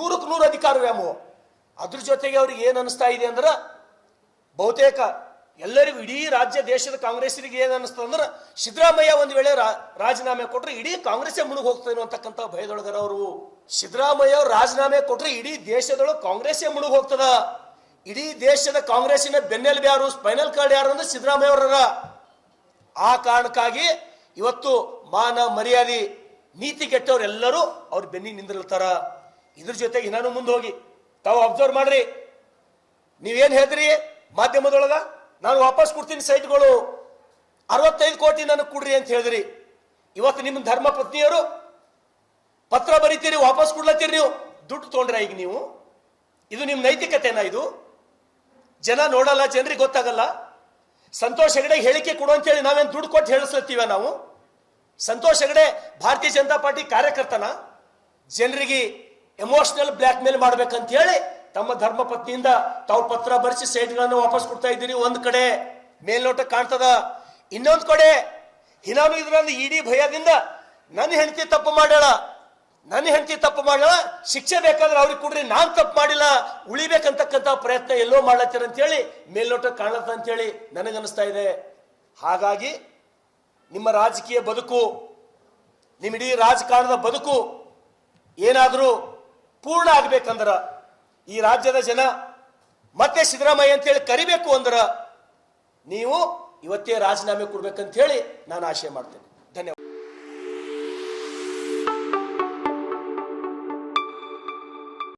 100ಕ್ಕೆ 100 ಅಧಿಕಾರ ವ್ಯಾಮೋಹ. ಅದ್ರ ಜೊತೆಗೆ ಅವ್ರಿಗೆ ಏನು ಅನಿಸ್ತಾ ಇದೆ ಅಂದ್ರೆ, ಬಹುತೇಕ ಎಲ್ಲರಿಗೂ ಇಡೀ ರಾಜ್ಯ ದೇಶದ ಕಾಂಗ್ರೆಸ್ಸಿಗೆ ಏನು ಅನಿಸ್ತದೆ ಅಂದ್ರೆ, ಸಿದ್ದರಾಮಯ್ಯ ಒಂದು ವೇಳೆ ರಾಜೀನಾಮೆ ಕೊಟ್ಟರೆ ಇಡೀ ಕಾಂಗ್ರೆಸ್ಸೇ ಮುಳುಗಿ ಹೋಗ್ತೇನೆ ಅಂತಕ್ಕಂಥ ಭಯದೊಳಗರ ಅವರು. ಸಿದ್ದರಾಮಯ್ಯ ಅವರು ರಾಜೀನಾಮೆ ಕೊಟ್ಟರೆ ಇಡೀ ದೇಶದೊಳಗೆ ಕಾಂಗ್ರೆಸ್ಸೇ ಮುಳುಗಿ ಹೋಗ್ತದ. ಇಡೀ ದೇಶದ ಕಾಂಗ್ರೆಸ್ಸಿನ ಬೆನ್ನೆಲುಬು ಯಾರು, ಸ್ಪೈನಲ್ ಕಾರ್ಡ್ ಯಾರು ಅಂದ್ರೆ ಸಿದ್ದರಾಮಯ್ಯ ಅವರ. ಆ ಕಾರಣಕ್ಕಾಗಿ ಇವತ್ತು ಮಾನ ಮರ್ಯಾದೆ ನೀತಿ ಕೆಟ್ಟವರೆಲ್ಲರೂ ಅವ್ರ ಬೆನ್ನಿಗೆ ನಿಂದಿರ್ತಾರ. ಇದ್ರ ಜೊತೆಗೆ ನಾನು ಮುಂದೆ ಹೋಗಿ ತಾವು ಅಬ್ಸರ್ವ್ ಮಾಡ್ರಿ. ನೀವೇನ್ ಹೇಳಿದ್ರಿ ಮಾಧ್ಯಮದೊಳಗ, ನಾನು ವಾಪಸ್ ಕೊಡ್ತೀನಿ ಸೈಟ್ಗಳು 65 ಕೋಟಿ ನನಗೆ ಕೊಡ್ರಿ ಅಂತ ಹೇಳಿದ್ರಿ. ಇವತ್ತು ನಿಮ್ಮ ಧರ್ಮ ಪತ್ನಿಯರು ಪತ್ರ ಬರೀತೀರಿ, ವಾಪಸ್ ಕೊಡ್ಲತ್ತೀರಿ. ನೀವು ದುಡ್ಡು ತೊಗೊಂಡ್ರ ಈಗ ನೀವು? ಇದು ನಿಮ್ಮ ನೈತಿಕತೆನಾ? ಇದು ಜನ ನೋಡಲ್ಲ, ಜನರಿಗೆ ಗೊತ್ತಾಗಲ್ಲ. ಸಂತೋಷ್ ಹೆಗಡೆ ಹೇಳಿಕೆ ಕೊಡು ಅಂತ ಹೇಳಿ ನಾವೇನು ದುಡ್ಡು ಕೊಟ್ಟು ಹೇಳಿಸ್ತೀವ ನಾವು? ಸಂತೋಷ್ ಹೆಗಡೆ ಭಾರತೀಯ ಜನತಾ ಪಾರ್ಟಿ ಕಾರ್ಯಕರ್ತನ? ಜನರಿಗೆ ಎಮೋಷನಲ್ ಬ್ಲ್ಯಾಕ್ ಮೇಲ್ ಮಾಡ್ಬೇಕಂತ ಹೇಳಿ ತಮ್ಮ ಧರ್ಮ ಪತ್ನಿಯಿಂದ ತಾವು ಪತ್ರ ಬರೆಸಿ ಸೈಟ್ಗಳನ್ನು ವಾಪಸ್ ಕೊಡ್ತಾ ಇದ್ದೀರಿ. ಒಂದ್ ಕಡೆ ಮೇಲ್ನೋಟ ಕಾಣ್ತದ, ಇನ್ನೊಂದು ಕಡೆ ನಾನು ಇದ್ರಲ್ಲಿ ಇಡೀ ಭಯದಿಂದ ನನ್ನ ಹೆಂಡತಿ ತಪ್ಪು ಮಾಡ್ಯಾಳ, ಶಿಕ್ಷೆ ಬೇಕಾದ್ರೆ ಅವ್ರಿಗೆ ಕೊಡ್ರಿ, ನಾನ್ ತಪ್ಪು ಮಾಡಿಲ್ಲ, ಉಳಿಬೇಕಂತಕ್ಕಂಥ ಪ್ರಯತ್ನ ಎಲ್ಲೋ ಮಾಡ್ಲತ್ತೀರ ಅಂತ ಹೇಳಿ ಮೇಲ್ನೋಟ ಕಾಣತ್ತ ಅಂತ ಹೇಳಿ ನನಗನ್ನಿಸ್ತಾ ಇದೆ. ಹಾಗಾಗಿ ನಿಮ್ಮ ರಾಜಕೀಯ ಬದುಕು, ನಿಮ್ಮ ಇಡೀ ರಾಜಕಾರಣದ ಬದುಕು ಏನಾದರೂ ಪೂರ್ಣ ಆಗ್ಬೇಕಂದ್ರ, ಈ ರಾಜ್ಯದ ಜನ ಮತ್ತೆ ಸಿದ್ದರಾಮಯ್ಯ ಅಂತೇಳಿ ಕರಿಬೇಕು ಅಂದ್ರ ನೀವು ಇವತ್ತೇ ರಾಜೀನಾಮೆ ಕೊಡ್ಬೇಕಂತ ಹೇಳಿ ನಾನು ಆಶೆ ಮಾಡ್ತೇನೆ. ಧನ್ಯವಾದ.